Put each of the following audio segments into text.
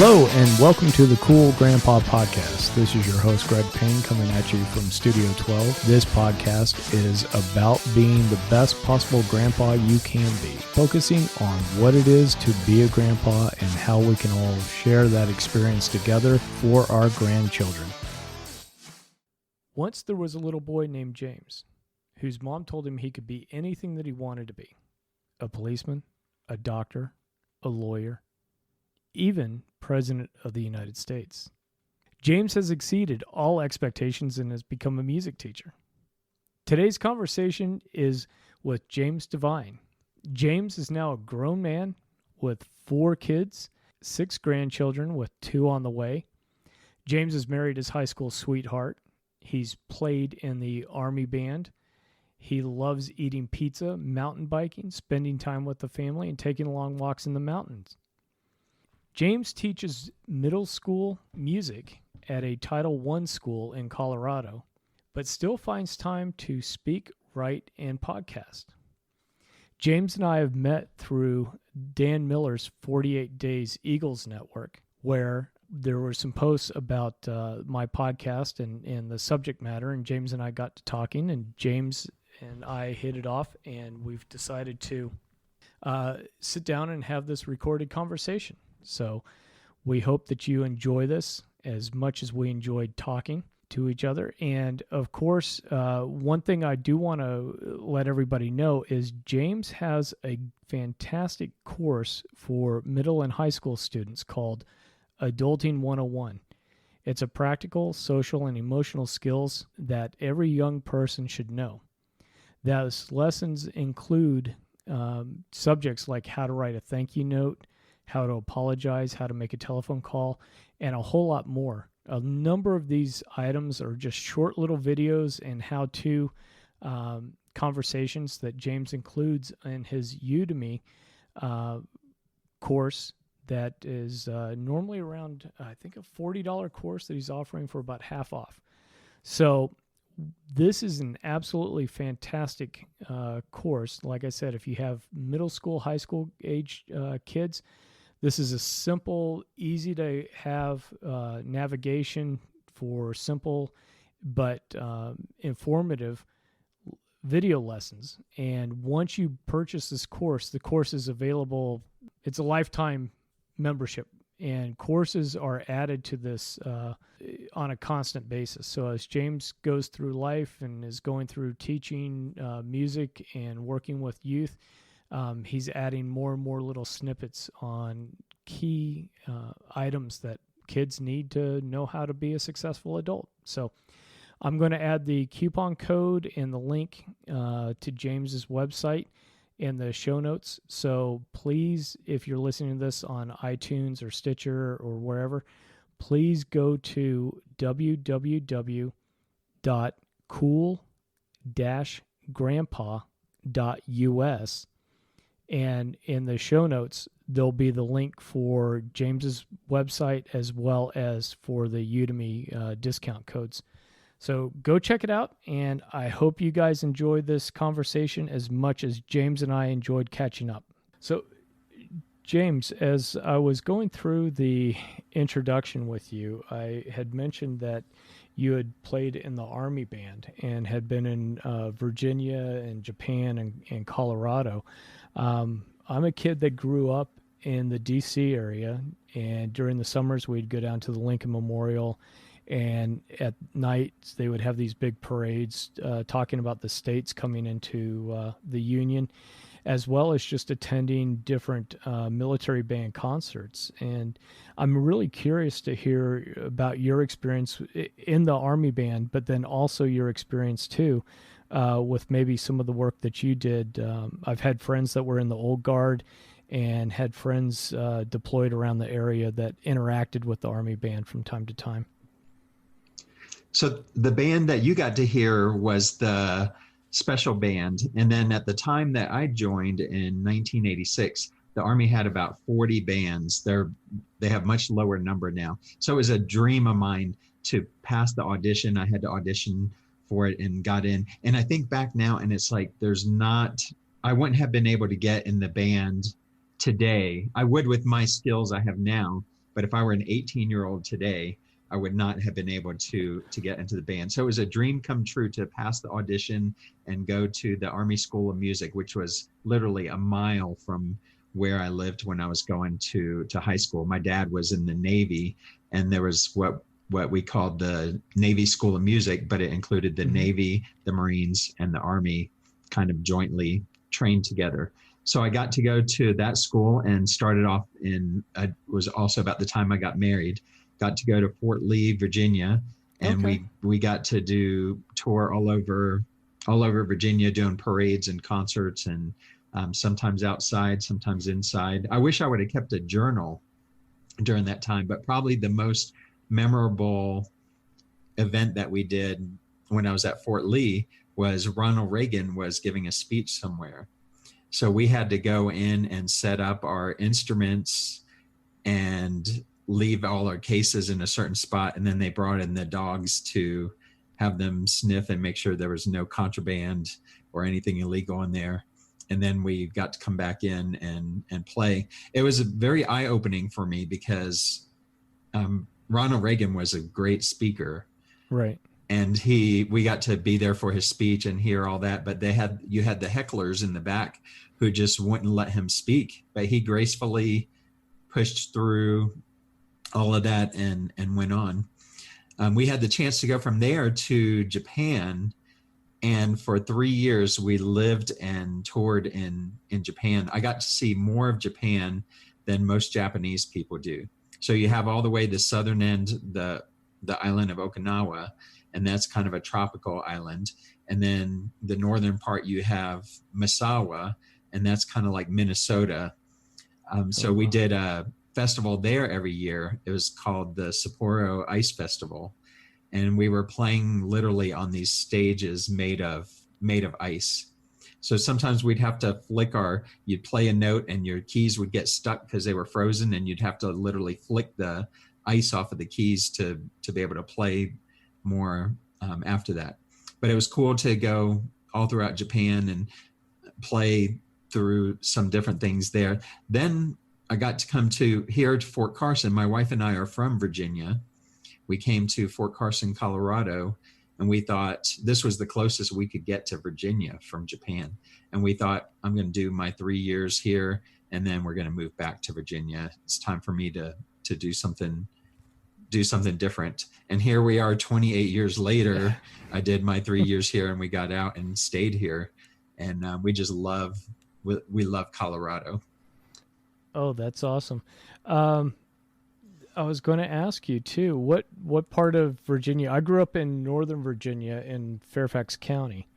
Hello and welcome to the Cool Grandpa Podcast. This is your host Greg Payne coming at you from Studio 12. This podcast is about being the best possible grandpa you can be, focusing on what it is to be a grandpa and how we can all share that experience together for our grandchildren. Once there was a little boy named James, whose mom told him he could be anything that he wanted to be. A policeman, a doctor, a lawyer, even President of the United States. James has exceeded all expectations and has become a music teacher. Today's conversation is with James Devine. James is now a grown man with 4 kids, 6 grandchildren with 2 on the way. James has married his high school sweetheart. He's played in the Army band. He loves eating pizza, mountain biking, spending time with the family, and taking long walks in the mountains. James teaches middle school music at a Title I school in Colorado, but still finds time to speak, write, and podcast. James and I have met through Dan Miller's 48 Days Eagles Network, where there were some posts about my podcast and the subject matter, and James and I got to talking, and James and I hit it off, and we've decided to sit down and have this recorded conversation. So we hope that you enjoy this as much as we enjoyed talking to each other. And of course, one thing I do want to let everybody know is James has a fantastic course for middle and high school students called Adulting 101. It's a practical, social, and emotional skills that every young person should know. Those lessons include subjects like how to write a thank you note, how to apologize, how to make a telephone call, and a whole lot more. A number of these items are just short little videos and how-to conversations that James includes in his Udemy course that is normally around, I think, a $40 course that he's offering for about half off. So this is an absolutely fantastic course. Like I said, if you have middle school, high school age kids, this is a simple, easy to have navigation for simple but informative video lessons. And once you purchase this course, the course is available. It's a lifetime membership, and courses are added to this on a constant basis. So as James goes through life and is going through teaching music and working with youth, he's adding more and more little snippets on key items that kids need to know how to be a successful adult. So I'm going to add the coupon code and the link to James's website in the show notes. So please, if you're listening to this on iTunes or Stitcher or wherever, please go to www.cool-grandpa.us. And in the show notes, there'll be the link for James's website as well as for the Udemy discount codes. So go check it out, and I hope you guys enjoyed this conversation as much as James and I enjoyed catching up. So, James, as I was going through the introduction with you, I had mentioned that you had played in the Army band and had been in Virginia and Japan and Colorado. I'm a kid that grew up in the D.C. area, and during the summers we'd go down to the Lincoln Memorial, and at night they would have these big parades talking about the states coming into the Union, as well as just attending different military band concerts. And I'm really curious to hear about your experience in the Army band, but then also your experience too with maybe some of the work that you did. I've had friends that were in the Old Guard and had friends deployed around the area that interacted with the Army band from time to time. So the band that you got to hear was the special band. And then at the time that I joined in 1986, the Army had about 40 bands. They have much lower number now. So it was a dream of mine to pass the audition. I had to audition for it and got in. And I think back now, and it's like I wouldn't have been able to get in the band today. I would with my skills I have now, But if I were an 18-year-old today, I would not have been able to get into the band. So it was a dream come true to pass the audition and go to the Army School of Music, which was literally a mile from where I lived when I was going to high school. My dad was in the Navy, and there was what we called the Navy School of Music, but it included the Navy, the Marines, and the Army kind of jointly trained together. So I got to go to that school and started off it was also about the time I got married, got to go to Fort Lee, Virginia. And we got to tour all over Virginia, doing parades and concerts, and sometimes outside, sometimes inside. I wish I would have kept a journal during that time, but probably the most memorable event that we did when I was at Fort Lee was Ronald Reagan was giving a speech somewhere. So we had to go in and set up our instruments and leave all our cases in a certain spot. And then they brought in the dogs to have them sniff and make sure there was no contraband or anything illegal in there. And then we got to come back in and play. It was very eye-opening for me because Ronald Reagan was a great speaker. Right. And we got to be there for his speech and hear all that, but you had the hecklers in the back who just wouldn't let him speak, but he gracefully pushed through all of that and went on. We had the chance to go from there to Japan, and for 3 years we lived and toured in Japan. I got to see more of Japan than most Japanese people do. So you have all the way the southern end, the island of Okinawa, and that's kind of a tropical island. And then the northern part, you have Misawa, and that's kind of like Minnesota. So we did a festival there every year. It was called the Sapporo Ice Festival. And we were playing literally on these stages made of ice. So sometimes we'd have to you'd play a note and your keys would get stuck because they were frozen, and you'd have to literally flick the ice off of the keys to be able to play more after that. But it was cool to go all throughout Japan and play through some different things there. Then I got to come here to Fort Carson. My wife and I are from Virginia. We came to Fort Carson, Colorado, and we thought this was the closest we could get to Virginia from Japan. And we thought, I'm going to do my 3 years here, and then we're going to move back to Virginia. It's time for me to do something different. And here we are 28 years later. I did my 3 years here, and we got out and stayed here. And we just love Colorado. Oh, that's awesome. I was going to ask you too, what part of Virginia? I grew up in Northern Virginia in Fairfax County,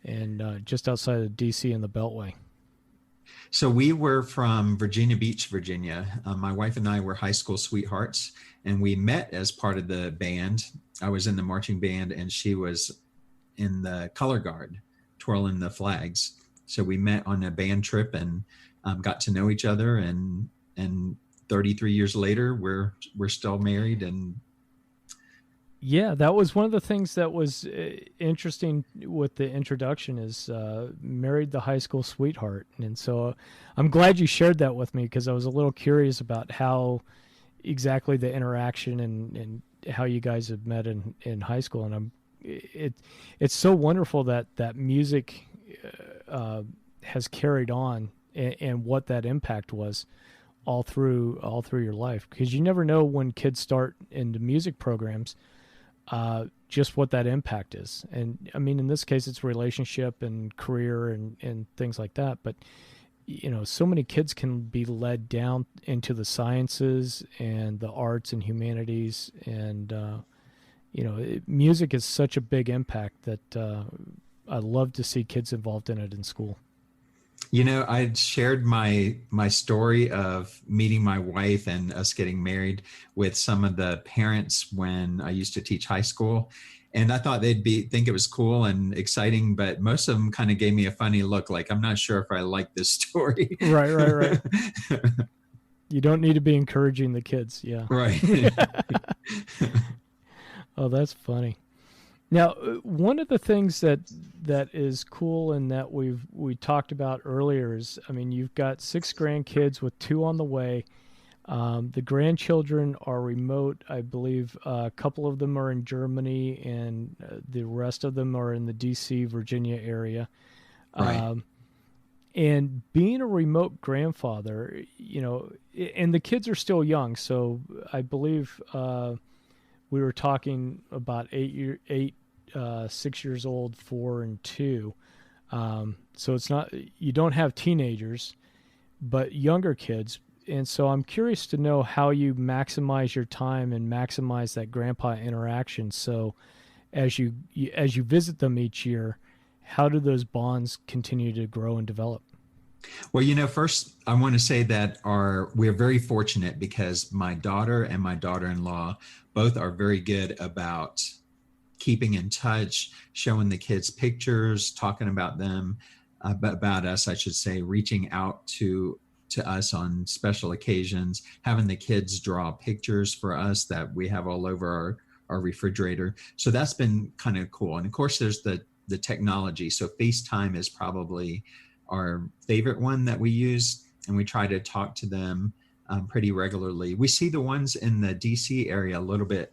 and just outside of DC in the Beltway. So we were from Virginia Beach, Virginia. My wife and I were high school sweethearts, and we met as part of the band. I was in the marching band, and she was in the color guard, twirling the flags. So we met on a band trip and got to know each other, and 33 years later, we're still married. And yeah, that was one of the things that was interesting with the introduction is married the high school sweetheart. And so I'm glad you shared that with me, because I was a little curious about how exactly the interaction and how you guys have met in high school. And it's so wonderful that music has carried on and what that impact was all through your life, because you never know when kids start into music programs just what that impact is. And I mean, in this case, it's relationship and career and things like that. But so many kids can be led down into the sciences and the arts and humanities, and music is such a big impact that I love to see kids involved in it in school. I shared my story of meeting my wife and us getting married with some of the parents when I used to teach high school. And I thought they'd think it was cool and exciting, but most of them kind of gave me a funny look, like, I'm not sure if I like this story. Right. You don't need to be encouraging the kids. Yeah. Right. Oh, that's funny. Now, one of the things that is cool and that we talked about earlier is, I mean, you've got 6 grandkids with 2 on the way. The grandchildren are remote. I believe a couple of them are in Germany, and the rest of them are in the D.C., Virginia area. Right. And being a remote grandfather, and the kids are still young. So I believe we were talking about 6 years old, 4 and 2. So it's not, you don't have teenagers, but younger kids. And so I'm curious to know how you maximize your time and maximize that grandpa interaction. So as you visit them each year, how do those bonds continue to grow and develop? Well, first I want to say that we're very fortunate because my daughter and my daughter-in-law both are very good about keeping in touch, showing the kids pictures, talking about them, about us, I should say, reaching out to us on special occasions, having the kids draw pictures for us that we have all over our refrigerator. So that's been kind of cool. And of course, there's the technology. So FaceTime is probably our favorite one that we use, and we try to talk to them pretty regularly. We see the ones in the DC area a little bit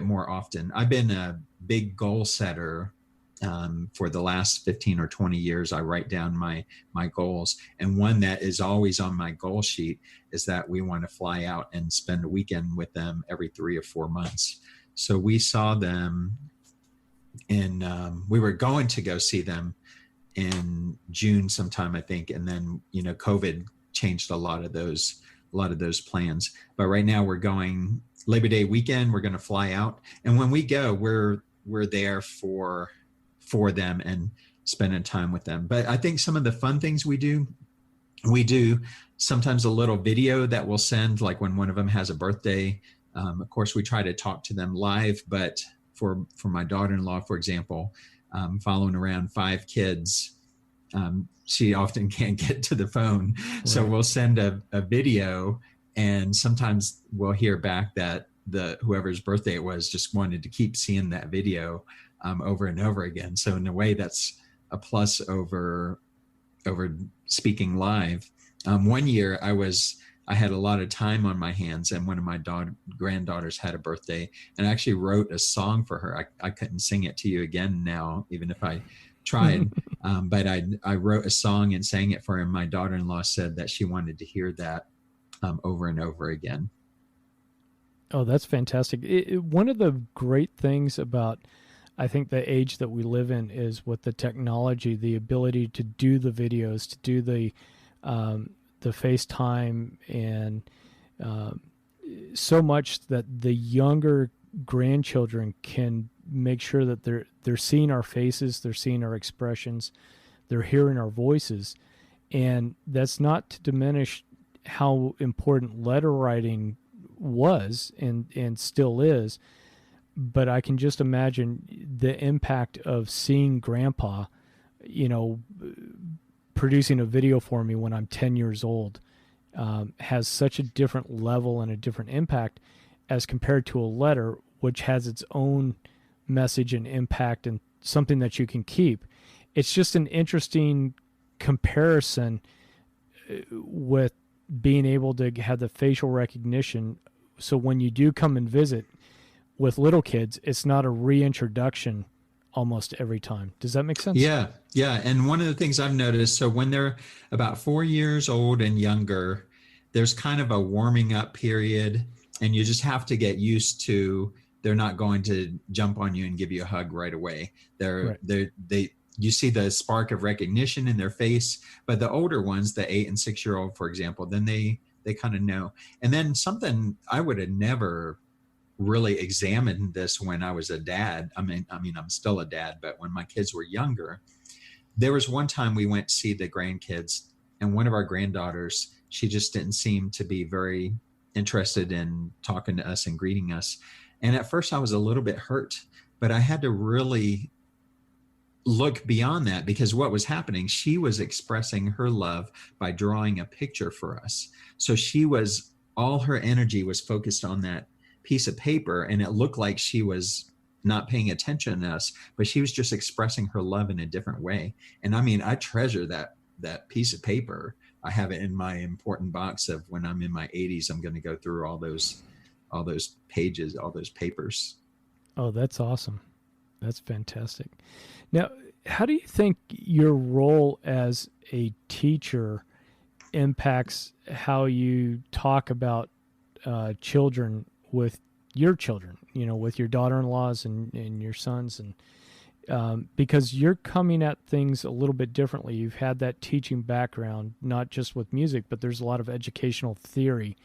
more often. I've been a big goal setter for the last 15 or 20 years. I write down my goals, and one that is always on my goal sheet is that we want to fly out and spend a weekend with them every 3 or 4 months. So we saw them we were going to go see them in June sometime, I think. And then, COVID changed a lot of those plans. But right now we're going Labor Day weekend. We're going to fly out. And when we go, we're there for them and spending time with them. But I think some of the fun things we do sometimes a little video that we'll send, like when one of them has a birthday. Of course, we try to talk to them live, but for my daughter-in-law, for example, following around 5 kids, she often can't get to the phone. Right. So we'll send a video, and sometimes we'll hear back that whoever's birthday it was just wanted to keep seeing that video over and over again. So in a way, that's a plus over speaking live. One year I had a lot of time on my hands, and one of my granddaughters had a birthday, and I actually wrote a song for her. I couldn't sing it to you again now, even if I tried, but I wrote a song and sang it for her, and my daughter-in-law said that she wanted to hear that over and over again. Oh, that's fantastic. One of the great things about, I think, the age that we live in is with the technology, the ability to do the videos, to do the FaceTime, and so much that the younger grandchildren can make sure that they're seeing our faces, they're seeing our expressions, they're hearing our voices. And that's not to diminish how important letter writing was and still is, but I can just imagine the impact of seeing Grandpa, producing a video for me when I'm 10 years old, has such a different level and a different impact as compared to a letter, which has its own message and impact and something that you can keep. It's just an interesting comparison with being able to have the facial recognition. So when you do come and visit with little kids, it's not a reintroduction almost every time. Does that make sense? Yeah. And one of the things I've noticed, so when they're about 4 years old and younger, there's kind of a warming up period, and you just have to get used to, they're not going to jump on you and give you a hug right away. You see the spark of recognition in their face, but the older ones, the 8 and 6-year-old, for example, then they kind of know. And then something I would have never really examined this when I was a dad. I mean, I'm still a dad, but when my kids were younger, there was one time we went to see the grandkids, and one of our granddaughters, she just didn't seem to be very interested in talking to us and greeting us. And at first I was a little bit hurt, but I had to really look beyond that, because what was happening, she was expressing her love by drawing a picture for us. So all her energy was focused on that piece of paper, and it looked like she was not paying attention to us, but she was just expressing her love in a different way. And I mean, I treasure that piece of paper I have it in my important box of when I'm in my 80s, I'm going to go through all those pages, all those papers. Oh, that's awesome. That's fantastic. Now, how do you think your role as a teacher impacts how you talk about children with your children, with your daughter-in-laws and your sons, and because you're coming at things a little bit differently. You've had that teaching background, not just with music, but there's a lot of educational theory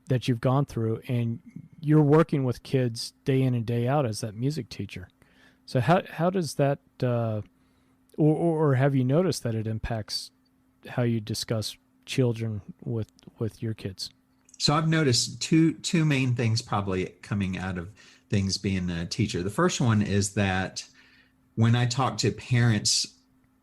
that you've gone through, and you're working with kids day in and day out as that music teacher. So how does that, or have you noticed that it impacts how you discuss children with your kids? So I've noticed two main things probably coming out of things being a teacher. The first one is that when I talk to parents,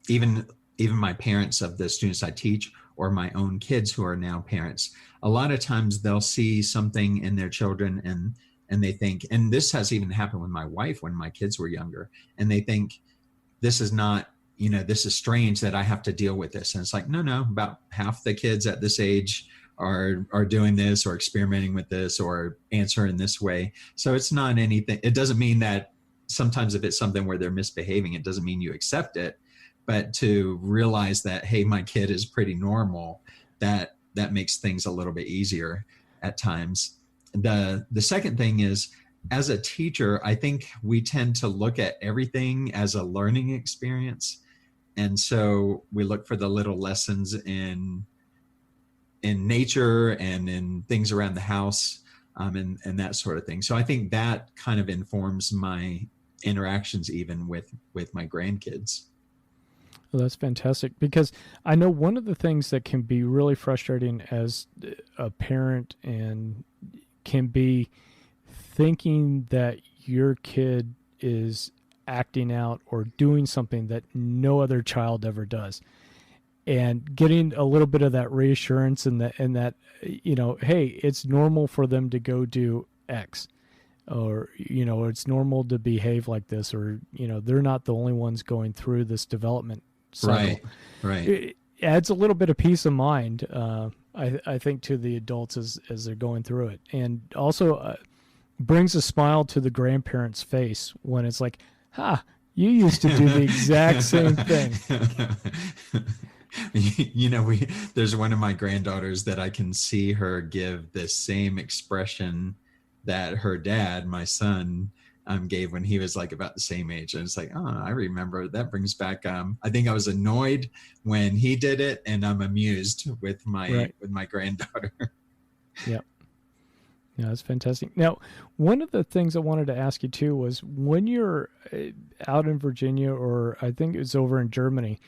even my parents of the students I teach, or my own kids who are now parents, a lot of times they'll see something in their children and they think, and this has even happened with my wife when my kids were younger, and they think, this is not, this is strange that I have to deal with this. And it's like, no, about half the kids at this age are doing this or experimenting with this or answer in this way. So it's not anything. It doesn't mean that sometimes if it's something where they're misbehaving, it doesn't mean you accept it, but to realize that, hey, my kid is pretty normal, that makes things a little bit easier at times. The second thing is, as a teacher, I think we tend to look at everything as a learning experience. And so we look for the little lessons in nature and in things around the house, and that sort of thing. So I think that kind of informs my interactions even with my grandkids. Well, that's fantastic, because I know one of the things that can be really frustrating as a parent and can be thinking that your kid is acting out or doing something that no other child ever does, and getting a little bit of that reassurance and that hey, it's normal for them to go do X, or it's normal to behave like this, or they're not the only ones going through this development cycle. Right. It adds a little bit of peace of mind, I think, to the adults as they're going through it, and also brings a smile to the grandparents' face when it's like, you used to do the exact same thing. There's one of my granddaughters that I can see her give the same expression that her dad, my son, gave when he was like about the same age. And it's like, I remember. That brings back, I think I was annoyed when he did it, and I'm amused with my granddaughter. Yep. Yeah, that's fantastic. Now, one of the things I wanted to ask you too was, when you're out in Virginia, or I think it was over in Germany,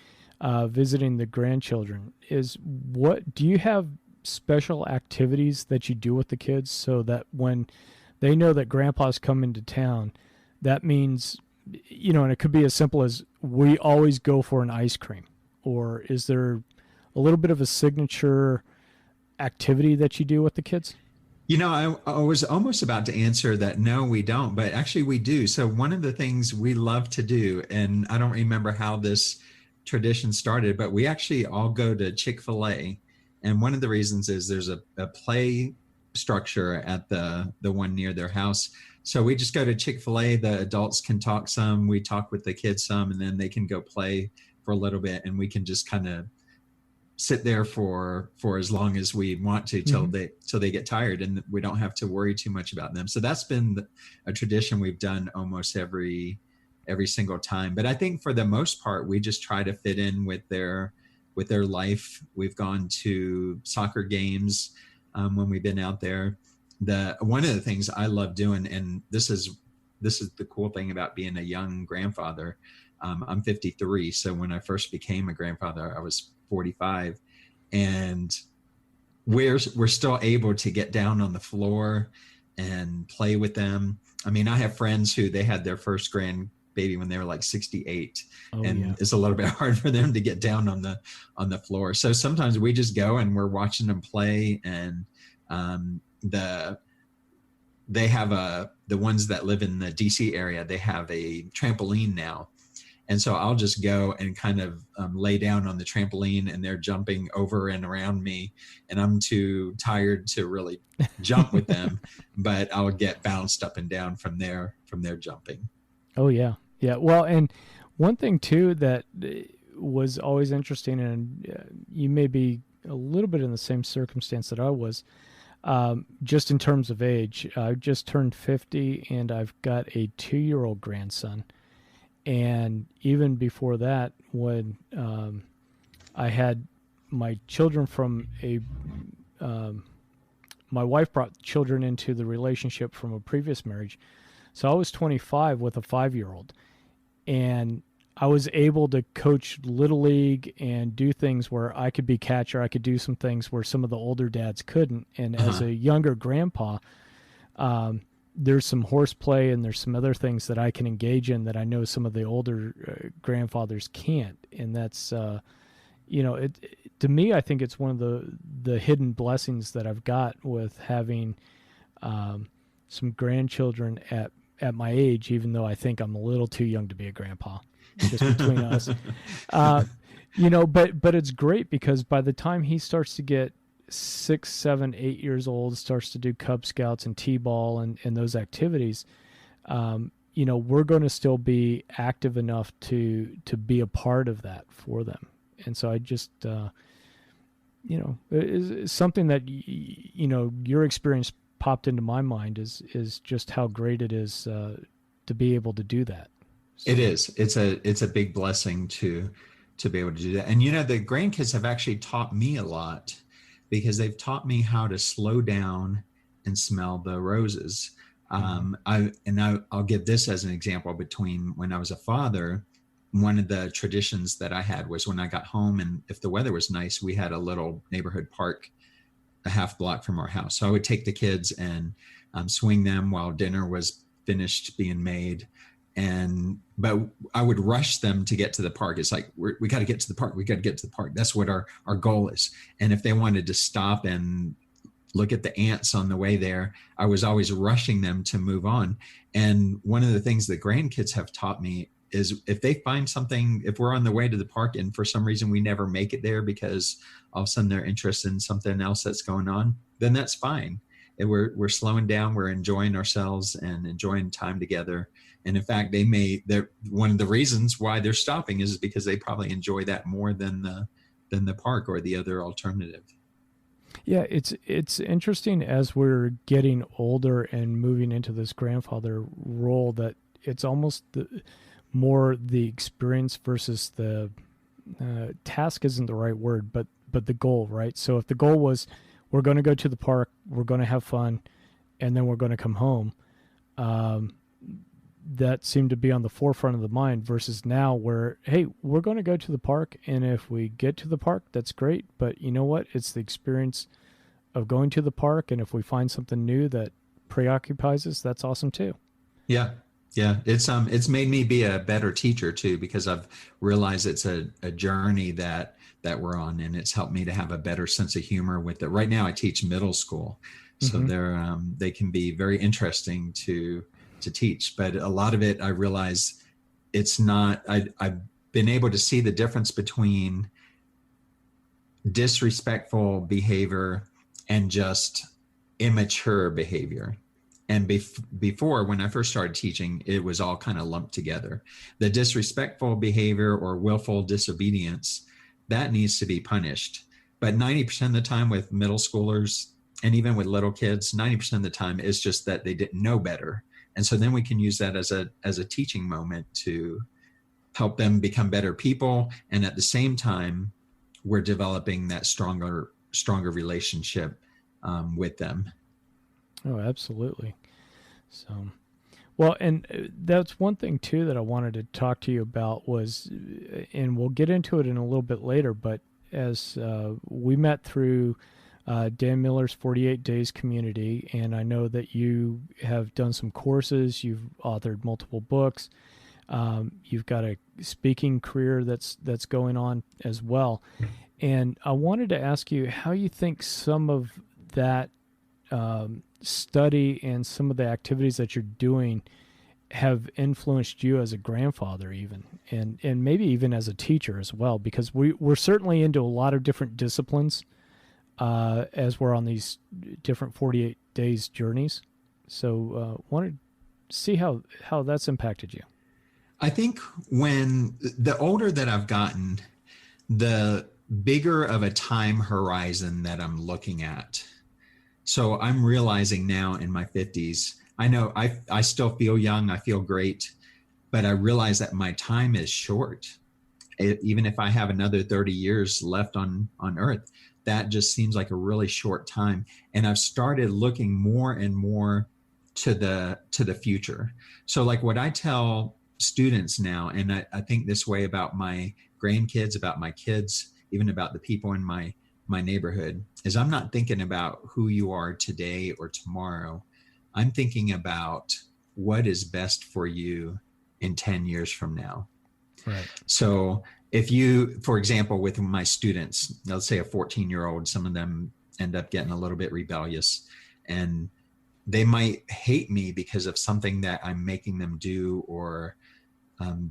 visiting the grandchildren, do you have special activities that you do with the kids so that when they know that grandpa's coming to town, that means, and it could be as simple as, we always go for an ice cream, or is there a little bit of a signature activity that you do with the kids? I was almost about to answer that, no, we don't, but actually we do. So one of the things we love to do, and I don't remember how this tradition started, but we actually all go to Chick-fil-A. And one of the reasons is there's a play structure at the one near their house. So we just go to Chick-fil-A, the adults can talk some, we talk with the kids some, and then they can go play for a little bit, and we can just kind of sit there for as long as we want to till they get tired, and we don't have to worry too much about them. So that's been a tradition we've done almost every single time. But I think for the most part, we just try to fit in with their life. We've gone to soccer games when we've been out there. One of the things I love doing, and this is the cool thing about being a young grandfather. I'm 53, so when I first became a grandfather, I was 45, and we're still able to get down on the floor and play with them. I mean, I have friends who they had their first grandbaby when they were like 68, it's a little bit hard for them to get down on the floor. So sometimes we just go and we're watching them play, and they have the ones that live in the DC area, they have a trampoline now. And so I'll just go and kind of lay down on the trampoline, and they're jumping over and around me, and I'm too tired to really jump with them, but I'll get bounced up and down from their jumping. Oh yeah, yeah. Well, and one thing too that was always interesting, and you may be a little bit in the same circumstance that I was, just in terms of age. I just turned 50, and I've got a 2-year-old grandson. And even before that, when I had my children from my wife brought children into the relationship from a previous marriage. So I was 25 with a 5-year-old, and I was able to coach little league and do things where I could be catcher. I could do some things where some of the older dads couldn't. And as a younger grandpa, there's some horseplay and there's some other things that I can engage in that I know some of the older grandfathers can't. And that's, to me, I think it's one of the hidden blessings that I've got with having some grandchildren at my age, even though I think I'm a little too young to be a grandpa, just between us. But it's great because by the time he starts to get 6, 7, 8 years old, starts to do Cub Scouts and T-ball and those activities, we're going to still be active enough to be a part of that for them. And so I just, is something that, your experience popped into my mind is just how great it is to be able to do that. So. It is. It's a big blessing to be able to do that. And, the grandkids have actually taught me a lot, because they've taught me how to slow down and smell the roses. I'll give this as an example. Between when I was a father, one of the traditions that I had was when I got home, and if the weather was nice, we had a little neighborhood park a half block from our house. So I would take the kids and swing them while dinner was finished being made. But I would rush them to get to the park. It's like, we got to get to the park. We got to get to the park. That's what our goal is. And if they wanted to stop and look at the ants on the way there, I was always rushing them to move on. And one of the things that grandkids have taught me is, if they find something, if we're on the way to the park and for some reason we never make it there because all of a sudden they're interested in something else that's going on, then that's fine. And we're slowing down, we're enjoying ourselves and enjoying time together. And in fact, they're one of the reasons why they're stopping is because they probably enjoy that more than the park or the other alternative. Yeah, it's interesting as we're getting older and moving into this grandfather role that it's almost more the experience versus the task isn't the right word, but the goal, right? So if the goal was, we're going to go to the park, we're going to have fun, and then we're going to come home, that seemed to be on the forefront of the mind, versus now where, hey, we're going to go to the park, and if we get to the park, that's great. But you know what? It's the experience of going to the park, and if we find something new that preoccupies us, that's awesome too. Yeah. Yeah. It's made me be a better teacher too, because I've realized it's a journey that we're on, and it's helped me to have a better sense of humor with it. Right now I teach middle school. So they can be very interesting to teach, but a lot of it, I realize it's not, I've been able to see the difference between disrespectful behavior and just immature behavior. And before, when I first started teaching, it was all kind of lumped together. The disrespectful behavior or willful disobedience, that needs to be punished. But 90% of the time with middle schoolers, and even with little kids, 90% of the time it's just that they didn't know better. And so then we can use that as a teaching moment to help them become better people. And at the same time, we're developing that stronger relationship with them. Oh, absolutely. So, well, and that's one thing too that I wanted to talk to you about was, and we'll get into it in a little bit later, but as we met through Dan Miller's 48 Days community, and I know that you have done some courses, you've authored multiple books, you've got a speaking career that's going on as well. And I wanted to ask you how you think some of that study and some of the activities that you're doing have influenced you as a grandfather even, and maybe even as a teacher as well, because we're certainly into a lot of different disciplines as we're on these different 48 days journeys. So wanted to see how that's impacted you. I think when the older that I've gotten, the bigger of a time horizon that I'm looking at. So I'm realizing now in my 50s, I know I still feel young, I feel great, but I realize that my time is short. Even if I have another 30 years left on earth, that just seems like a really short time. And I've started looking more and more to the future. So like what I tell students now, and I think this way about my grandkids, about my kids, even about the people in my neighborhood, is I'm not thinking about who you are today or tomorrow. I'm thinking about what is best for you in 10 years from now. Right. So if you, for example, with my students, let's say a 14-year-old, some of them end up getting a little bit rebellious, and they might hate me because of something that I'm making them do, or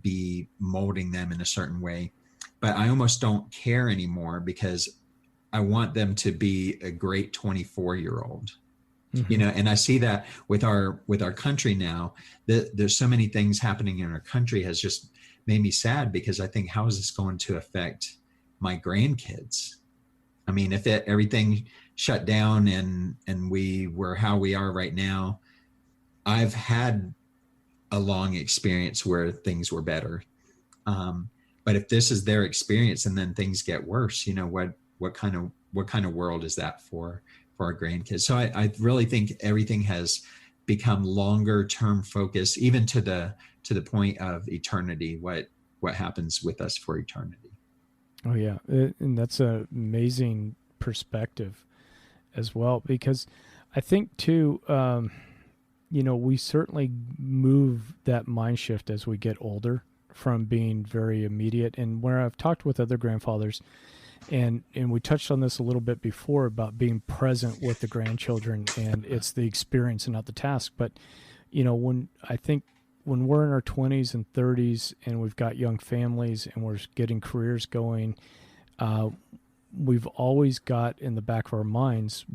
be molding them in a certain way. But I almost don't care anymore, because I want them to be a great 24-year-old. Mm-hmm. You know, and I see that with our country now, that there's so many things happening in our country has just made me sad, because I think, how is this going to affect my grandkids? I mean, if everything shut down and we were how we are right now, I've had a long experience where things were better. But if this is their experience and then things get worse, you know, what kind of world is that for our grandkids? So I really think everything has become longer term focus, even to the point of eternity, what happens with us for eternity. Oh yeah. And that's an amazing perspective as well, because I think too, you know, we certainly move that mind shift as we get older from being very immediate. And where I've talked with other grandfathers, and we touched on this a little bit before about being present with the grandchildren, and it's the experience and not the task. But, you know, when we're in our 20s and 30s and we've got young families and we're getting careers going, we've always got in the back of our minds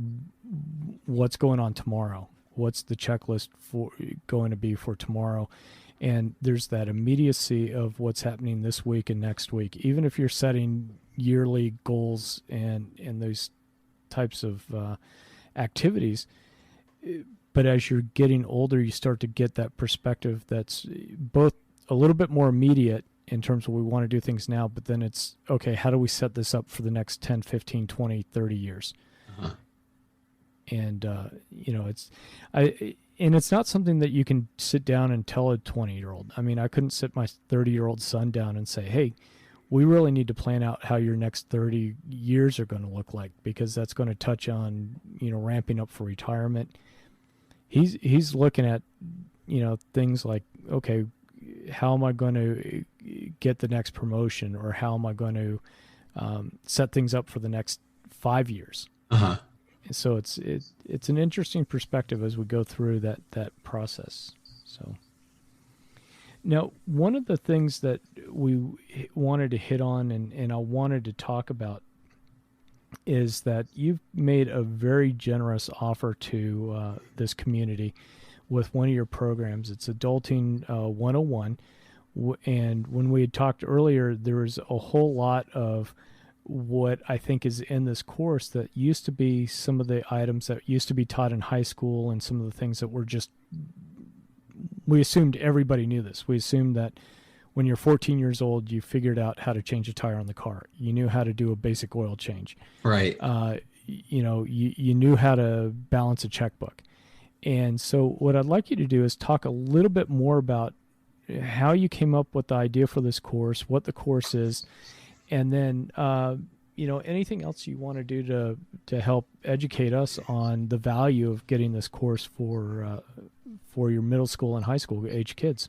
what's going on tomorrow. What's the checklist for going to be for tomorrow? And there's that immediacy of what's happening this week and next week. Even if you're setting yearly goals and those types of activities, but as you're getting older, you start to get that perspective that's both a little bit more immediate in terms of we want to do things now, but then it's, okay, how do we set this up for the next 10, 15, 20, 30 years? Uh-huh. And, you know, and it's not something that you can sit down and tell a 20-year-old. I mean, I couldn't sit my 30-year-old son down and say, hey, we really need to plan out how your next 30 years are going to look like, because that's going to touch on, you know, ramping up for retirement. He's looking at, you know, things like, okay, how am I going to get the next promotion, or how am I going to set things up for the next 5 years? Uh-huh. So it's an interesting perspective as we go through that process. So now, one of the things that we wanted to hit on and I wanted to talk about is that you've made a very generous offer to this community with one of your programs. It's Adulting 101. And when we had talked earlier, there was a whole lot of what I think is in this course that used to be some of the items that used to be taught in high school, and some of the things that were just, we assumed everybody knew this. We assumed that when you're 14 years old, you figured out how to change a tire on the car. You knew how to do a basic oil change. Right. You know, you knew how to balance a checkbook. And so what I'd like you to do is talk a little bit more about how you came up with the idea for this course, what the course is, and then, you know, anything else you want to do to help educate us on the value of getting this course for your middle school and high school age kids.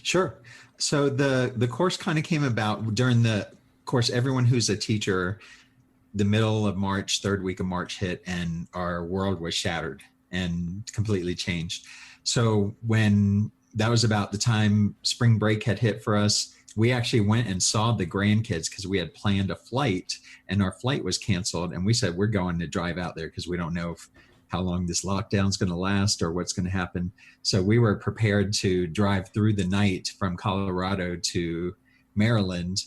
Sure. So the course kind of came about during the course. Everyone who's a teacher, the middle of March, third week of March hit, and our world was shattered and completely changed. So when that was about the time spring break had hit for us. We actually went and saw the grandkids because we had planned a flight, and our flight was canceled. And we said, we're going to drive out there because we don't know how long this lockdown is going to last or what's going to happen. So we were prepared to drive through the night from Colorado to Maryland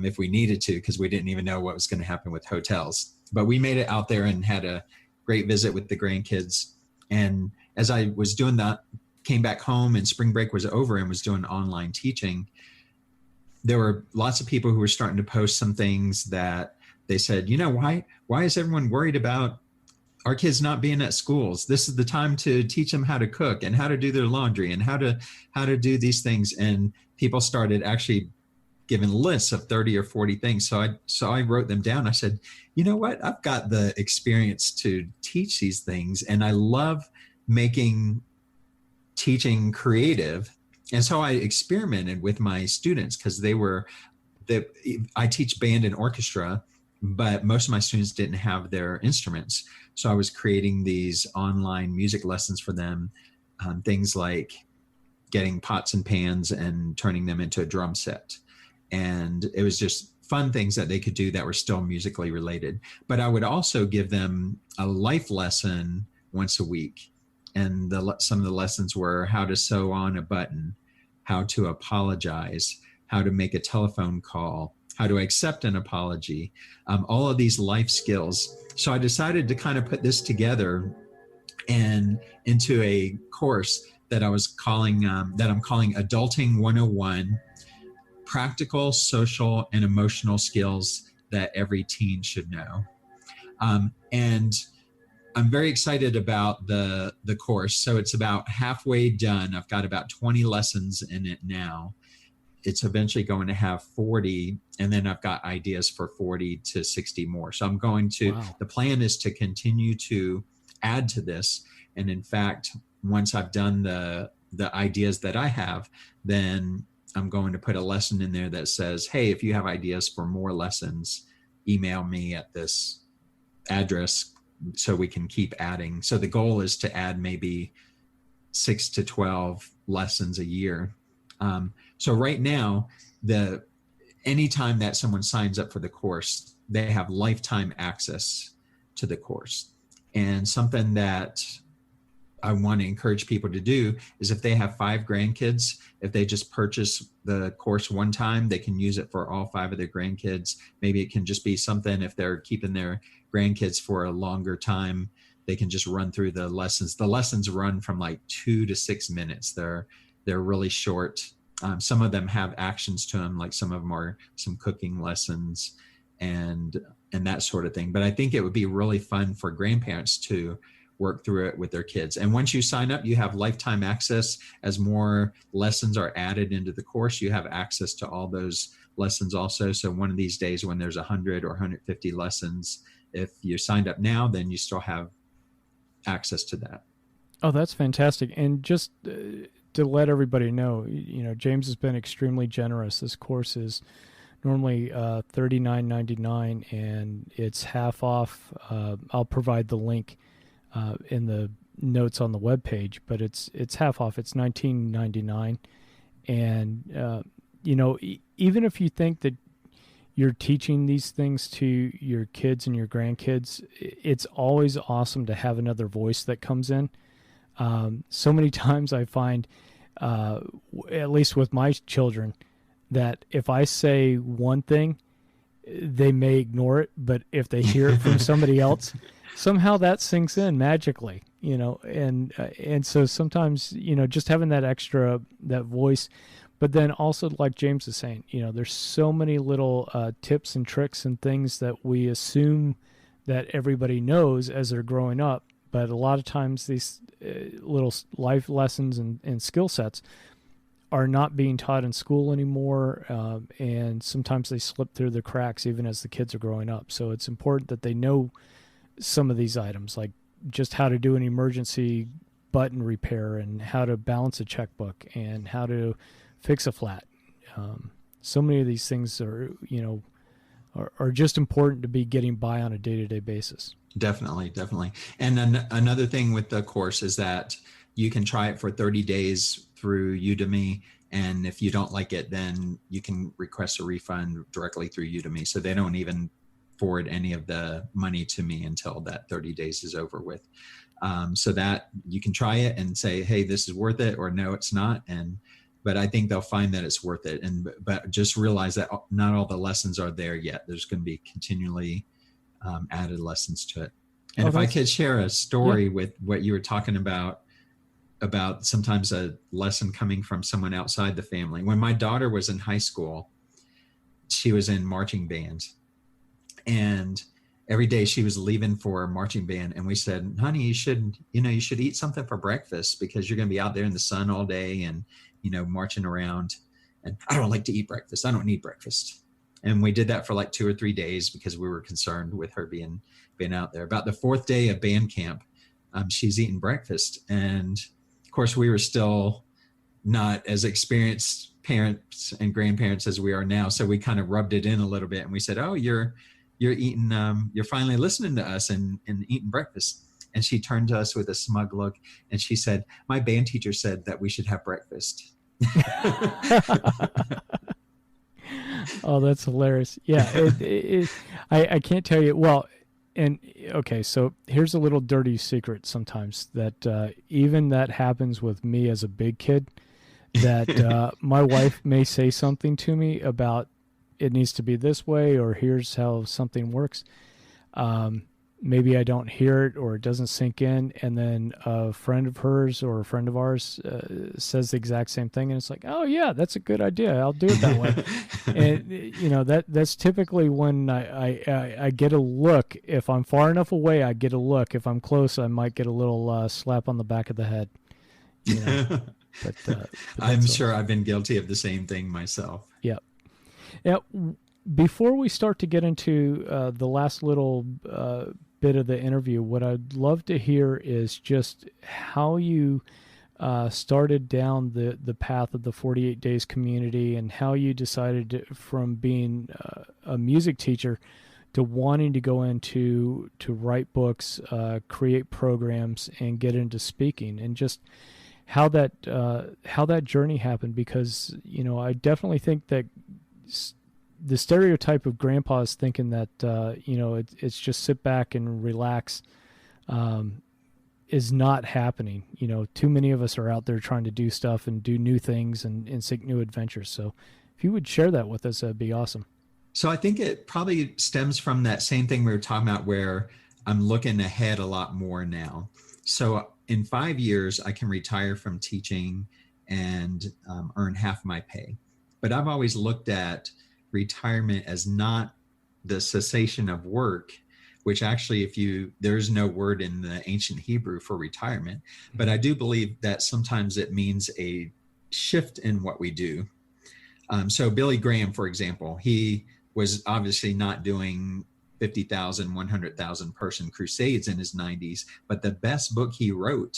if we needed to, because we didn't even know what was going to happen with hotels. But we made it out there and had a great visit with the grandkids. And as I was doing that, came back home and spring break was over and was doing online teaching, there were lots of people who were starting to post some things that they said, why is everyone worried about our kids not being at schools? This is the time to teach them how to cook and how to do their laundry and how to do these things. And people started actually giving lists of 30 or 40 things. So I wrote them down. I said, you know what? I've got the experience to teach these things, and I love making teaching creative. And so I experimented with my students because I teach band and orchestra, but most of my students didn't have their instruments. So I was creating these online music lessons for them, things like getting pots and pans and turning them into a drum set. And it was just fun things that they could do that were still musically related. But I would also give them a life lesson once a week. And some of the lessons were how to sew on a button, how to apologize, how to make a telephone call, how to accept an apology, all of these life skills. So I decided to kind of put this together and into a course that I'm calling Adulting 101, Practical, Social, and Emotional Skills that every teen should know. And I'm very excited about the course. So it's about halfway done. I've got about 20 lessons in it now. It's eventually going to have 40, and then I've got ideas for 40 to 60 more. So the plan is to continue to add to this. And in fact, once I've done the ideas that I have, then I'm going to put a lesson in there that says, hey, if you have ideas for more lessons, email me at this address so we can keep adding. So the goal is to add maybe 6 to 12 lessons a year. So right now, anytime that someone signs up for the course, they have lifetime access to the course. And something that I want to encourage people to do is if they have 5 grandkids, if they just purchase the course one time, they can use it for all 5 of their grandkids. Maybe it can just be something if they're keeping their grandkids for a longer time, they can just run through the lessons. The lessons run from like 2 to 6 minutes. They're really short. Some of them have actions to them, like some of them are some cooking lessons and that sort of thing. But I think it would be really fun for grandparents to work through it with their kids. And once you sign up, you have lifetime access. As more lessons are added into the course, you have access to all those lessons also. So one of these days when there's 100 or 150 lessons, if you signed up now, then you still have access to that. Oh, that's fantastic. And just to let everybody know, James has been extremely generous. This course is normally $39.99, and it's half off. I'll provide the link in the notes on the webpage, but it's half off. It's $19.99, and even if you think that you're teaching these things to your kids and your grandkids, it's always awesome to have another voice that comes in. So many times I find, at least with my children, that if I say one thing, they may ignore it, but if they hear it from somebody else, somehow that sinks in magically, and so sometimes, just having that voice, but then also like James is saying, there's so many little tips and tricks and things that we assume that everybody knows as they're growing up. But a lot of times these little life lessons and skill sets are not being taught in school anymore, and sometimes they slip through the cracks even as the kids are growing up. So it's important that they know some of these items, like just how to do an emergency button repair and how to balance a checkbook and how to fix a flat. So many of these things are just important to be getting by on a day-to-day basis. Definitely. And then another thing with the course is that you can try it for 30 days through Udemy. And if you don't like it, then you can request a refund directly through Udemy. So they don't even forward any of the money to me until that 30 days is over with. So that you can try it and say, hey, this is worth it, or no, it's not. But I think they'll find that it's worth it. But just realize that not all the lessons are there yet. There's going to be continually added lessons to it. And if I could share a story with what you were talking about sometimes a lesson coming from someone outside the family. When my daughter was in high school, she was in marching band, and every day she was leaving for marching band. And we said, honey, you should eat something for breakfast, because you're going to be out there in the sun all day and, marching around. And I don't like to eat breakfast. I don't need breakfast. And we did that for like 2 or 3 days because we were concerned with her being out there. About the 4th day of band camp, she's eating breakfast. And of course, we were still not as experienced parents and grandparents as we are now. So we kind of rubbed it in a little bit, and we said, oh, you're eating, you're finally listening to us and eating breakfast. And she turned to us with a smug look, and she said, my band teacher said that we should have breakfast. Oh, that's hilarious. Yeah. I can't tell you. Well, and okay, so here's a little dirty secret sometimes that even that happens with me as a big kid, that my wife may say something to me about it needs to be this way, or here's how something works. Maybe I don't hear it, or it doesn't sink in, and then a friend of hers or a friend of ours says the exact same thing, and it's like, oh yeah, that's a good idea, I'll do it that way. And that's typically when I get a look. If I'm far enough away, I get a look. If I'm close, I might get a little slap on the back of the head. But I'm sure I've been guilty of the same thing myself. Yeah. Now, before we start to get into the last little bit of the interview, what I'd love to hear is just how you started down the path of the 48 Days community, and how you decided from being a music teacher to wanting to go into to write books, create programs, and get into speaking, and just how that journey happened. Because I definitely think that the stereotype of grandpa is thinking that it's just sit back and relax is not happening. Too many of us are out there trying to do stuff and do new things and seek new adventures. So if you would share that with us, that'd be awesome. So I think it probably stems from that same thing we were talking about, where I'm looking ahead a lot more now. So in 5 years, I can retire from teaching and earn half my pay. But I've always looked at retirement as not the cessation of work, which actually, there's no word in the ancient Hebrew for retirement, but I do believe that sometimes it means a shift in what we do. So Billy Graham, for example, he was obviously not doing 50,000, 100,000 person crusades in his 90s, but the best book he wrote,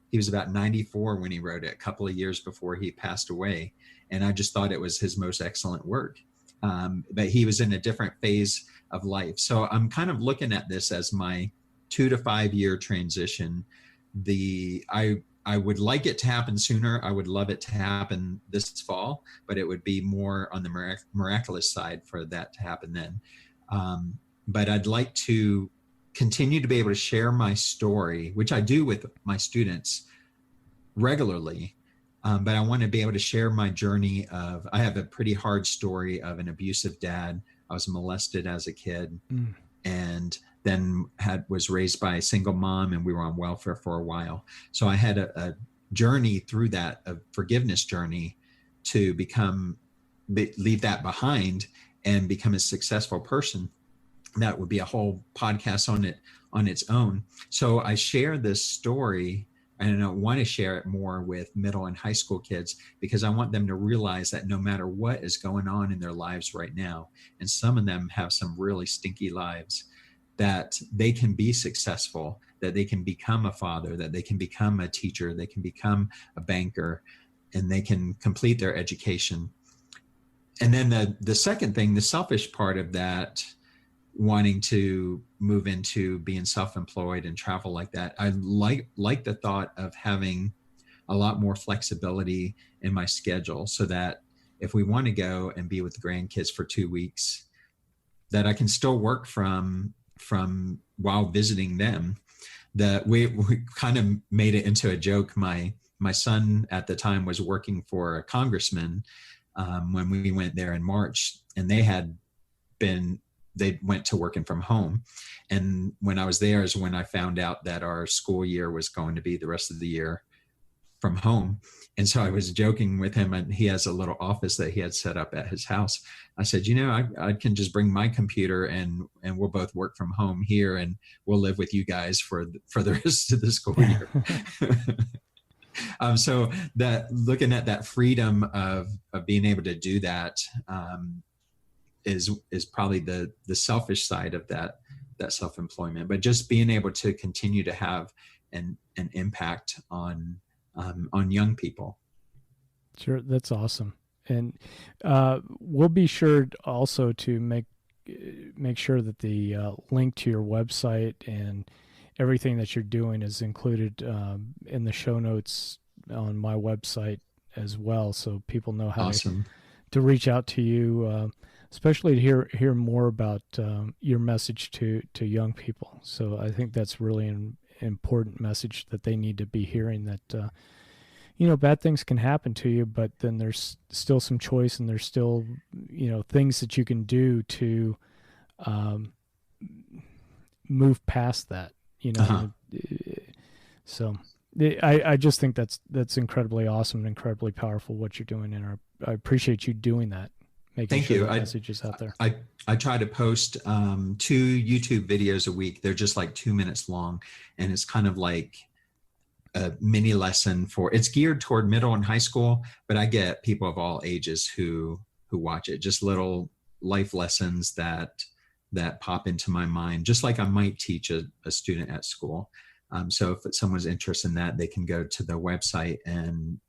he was about 94 when he wrote it, a couple of years before he passed away. And I just thought it was his most excellent work. But he was in a different phase of life. So I'm kind of looking at this as my 2 to 5 year transition. I would like it to happen sooner. I would love it to happen this fall, but it would be more on the miraculous side for that to happen then. But I'd like to continue to be able to share my story, which I do with my students regularly. But I want to be able to share my journey I have a pretty hard story of an abusive dad. I was molested as a kid and then was raised by a single mom, and we were on welfare for a while. So I had a journey through that, a forgiveness journey, to leave that behind and become a successful person. That would be a whole podcast on its own. So I share this story, and I want to share it more with middle and high school kids, because I want them to realize that no matter what is going on in their lives right now, and some of them have some really stinky lives, that they can be successful, that they can become a father, that they can become a teacher, they can become a banker, and they can complete their education. And then the second thing, the selfish part of that, wanting to move into being self-employed and travel like that, I like the thought of having a lot more flexibility in my schedule, so that if we want to go and be with the grandkids for 2 weeks, that I can still work from while visiting them. That we kind of made it into a joke. My son at the time was working for a congressman when we went there in March, and they went to working from home. And when I was there is when I found out that our school year was going to be the rest of the year from home. And so I was joking with him, and he has a little office that he had set up at his house. I said, I can just bring my computer and we'll both work from home here, and we'll live with you guys for the rest of the school year. So that looking at that freedom of being able to do that is probably the selfish side of that self-employment, but just being able to continue to have an impact on young people. Sure. That's awesome. And we'll be sure also to make sure that the link to your website and everything that you're doing is included in the show notes on my website as well, so people know how to reach out to you, especially to hear more about your message to young people. So I think that's really an important message that they need to be hearing, that bad things can happen to you, but then there's still some choice, and there's still things that you can do to move past that. So I just think that's incredibly awesome and incredibly powerful what you're doing, and I appreciate you doing that. Thank you. The message is out there. I try to post 2 YouTube videos a week. They're just like 2 minutes long, and it's kind of like a mini lesson it's geared toward middle and high school, but I get people of all ages who watch it. Just little life lessons that pop into my mind, just like I might teach a student at school. So if someone's interested in that, they can go to the website and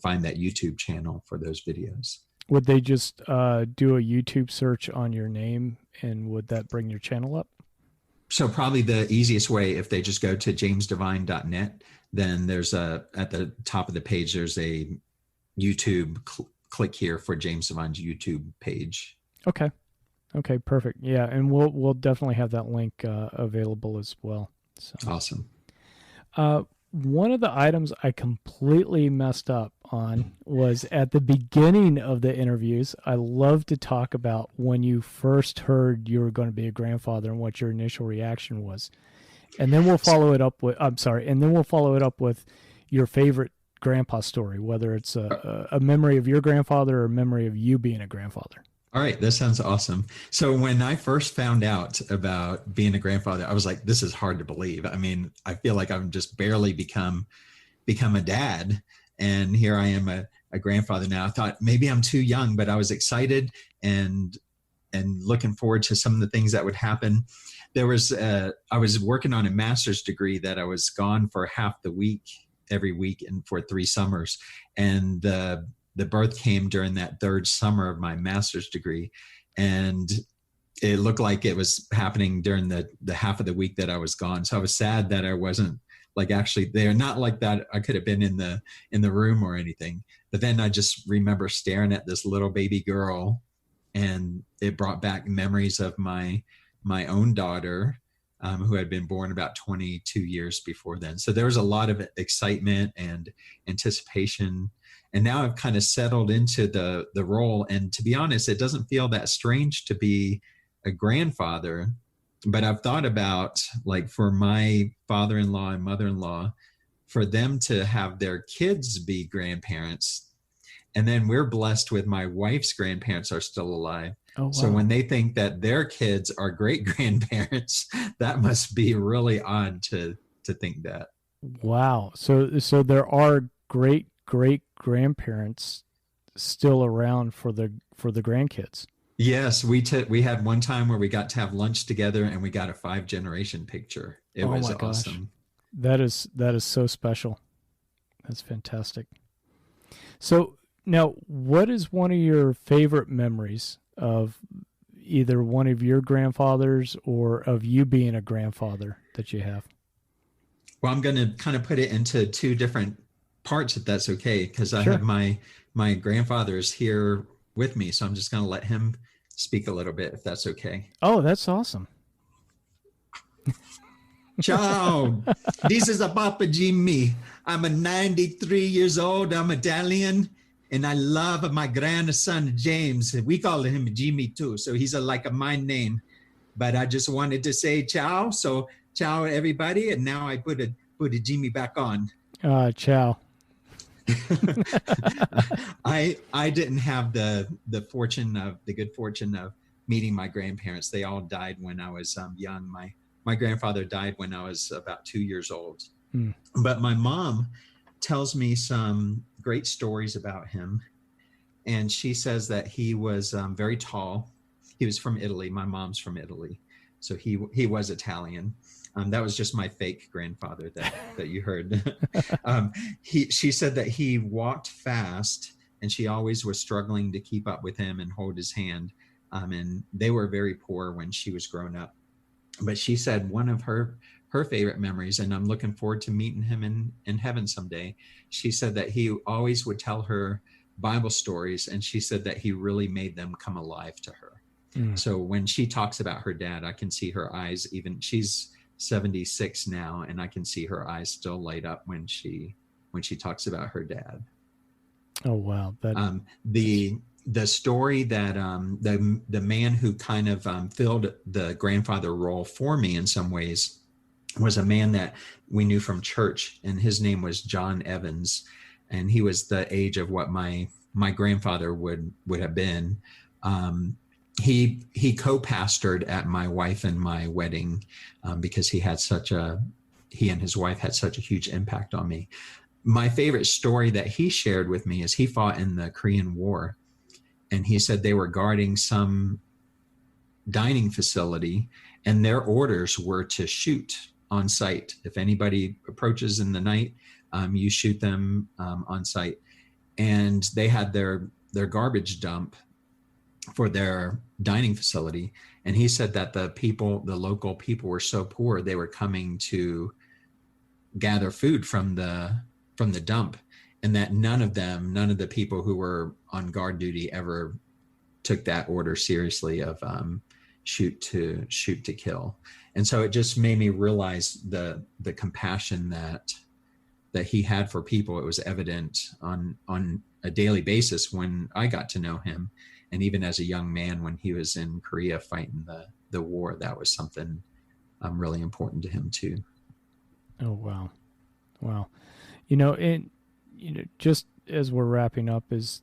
find that YouTube channel for those videos. Would they just do a YouTube search on your name, and would that bring your channel up? So probably the easiest way, if they just go to jamesdevine.net, then there's at the top of the page, there's a YouTube click here for James Devine's YouTube page. Okay, perfect. Yeah, and we'll definitely have that link available as well. So. Awesome. One of the items I completely messed up on was at the beginning of the interviews. I love to talk about when you first heard you were going to be a grandfather and what your initial reaction was. And then we'll follow it up with your favorite grandpa story, whether it's a memory of your grandfather or a memory of you being a grandfather. All right, that sounds awesome. So when I first found out about being a grandfather, I was like, this is hard to believe. I mean, I feel like I've just barely become a dad, and here I am a grandfather now. I thought maybe I'm too young, but I was excited and looking forward to some of the things that would happen. I was working on a master's degree that I was gone for half the week every week and for 3 summers, and the birth came during that 3rd summer of my master's degree. And it looked like it was happening during the half of the week that I was gone. So I was sad that I wasn't actually there. Not like that I could have been in the room or anything. But then I just remember staring at this little baby girl, and it brought back memories of my own daughter, who had been born about 22 years before then. So there was a lot of excitement and anticipation. And now I've kind of settled into the role. And to be honest, it doesn't feel that strange to be a grandfather. But I've thought about, like, for my father-in-law and mother-in-law, for them to have their kids be grandparents. And then we're blessed with my wife's grandparents are still alive. Oh, wow. So when they think that their kids are great grandparents, that must be really odd to think that. Wow. So there are great grandparents still around for the grandkids. Yes, we had one time where we got to have lunch together, and we got a 5-generation picture. It was awesome. That is so special. That's fantastic. So now, what is one of your favorite memories of either one of your grandfathers or of you being a grandfather that you have? Well, I'm going to kind of put it into 2 different parts, if that's okay, because I Sure. have my grandfather is here with me, so I'm just going to let him speak a little bit, if that's okay. Oh, that's awesome. Ciao. This is a Papa Jimmy. I'm a 93 years old. I'm Italian, and I love my grandson James. We call him Jimmy too, so he's like a my name. But I just wanted to say ciao. So ciao, everybody. And now I put a Jimmy back on. Ciao. I didn't have the good fortune of meeting my grandparents. They all died when I was young. My grandfather died when I was about 2 years old. But my mom tells me some great stories about him. And she says that he was very tall. He was from Italy. My mom's from Italy. So he was Italian. That was just my fake grandfather that you heard. She said that he walked fast, and she always was struggling to keep up with him and hold his hand. And they were very poor when she was growing up. But she said one of her favorite memories, and I'm looking forward to meeting him in heaven someday. She said that he always would tell her Bible stories, and she said that he really made them come alive to her. So when she talks about her dad, I can see her eyes, even she's 76 now, and I can see her eyes still light up when she talks about her dad. Oh, wow. The story that the man who kind of filled the grandfather role for me in some ways was a man that we knew from church, and his name was John Evans, and he was the age of what my grandfather would have been. He co-pastored at my wife and my wedding because he and his wife had such a huge impact on me. My favorite story that he shared with me is he fought in the Korean War, and he said they were guarding some dining facility, and their orders were to shoot on sight. If anybody approaches in the night, you shoot them on sight. And they had their garbage dump for their dining facility. And he said that the local people were so poor, they were coming to gather food from the dump, and that none of the people who were on guard duty ever took that order seriously of shoot to kill. And so it just made me realize the compassion that he had for people. It was evident on a daily basis when I got to know him. And even as a young man, when he was in Korea fighting the war, that was something really important to him too. Oh, wow. Wow. Just as we're wrapping up, is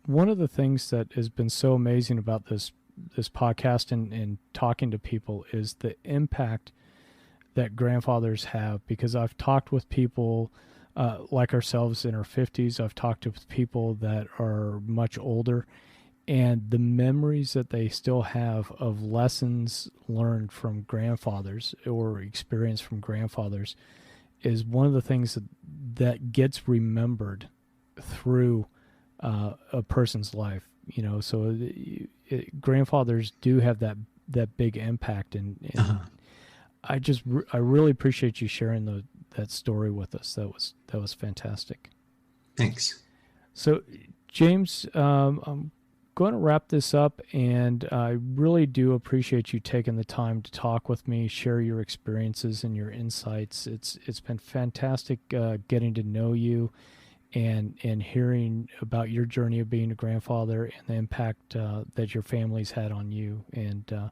one of the things that has been so amazing about this podcast and talking to people is the impact that grandfathers have, because I've talked with people like ourselves in our 50s. I've talked with people that are much older, and the memories that they still have of lessons learned from grandfathers or experience from grandfathers is one of the things that gets remembered through a person's life. So grandfathers do have that big impact, and I really appreciate you sharing that story with us. That was fantastic. Thanks. So James, I'm going to wrap this up, and I really do appreciate you taking the time to talk with me, share your experiences and your insights. It's been fantastic getting to know you and hearing about your journey of being a grandfather and the impact that your family's had on you. And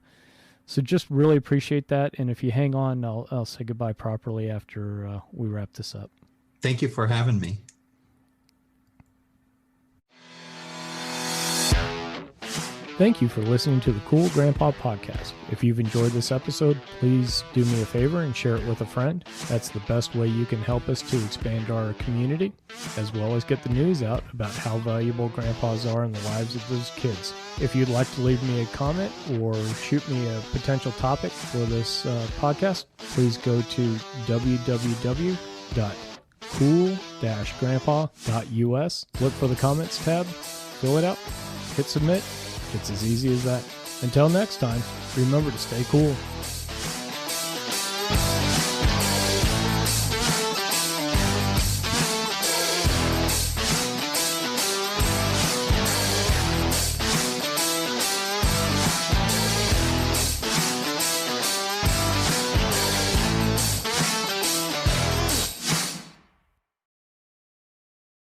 so just really appreciate that. And if you hang on, I'll say goodbye properly after we wrap this up. Thank you for having me. Thank you for listening to the Cool Grandpa Podcast. If you've enjoyed this episode, please do me a favor and share it with a friend. That's the best way you can help us to expand our community, as well as get the news out about how valuable grandpas are in the lives of those kids. If you'd like to leave me a comment or shoot me a potential topic for this podcast, please go to www.cool-grandpa.us. Look for the comments tab, fill it out, hit submit. It's as easy as that. Until next time, remember to stay cool.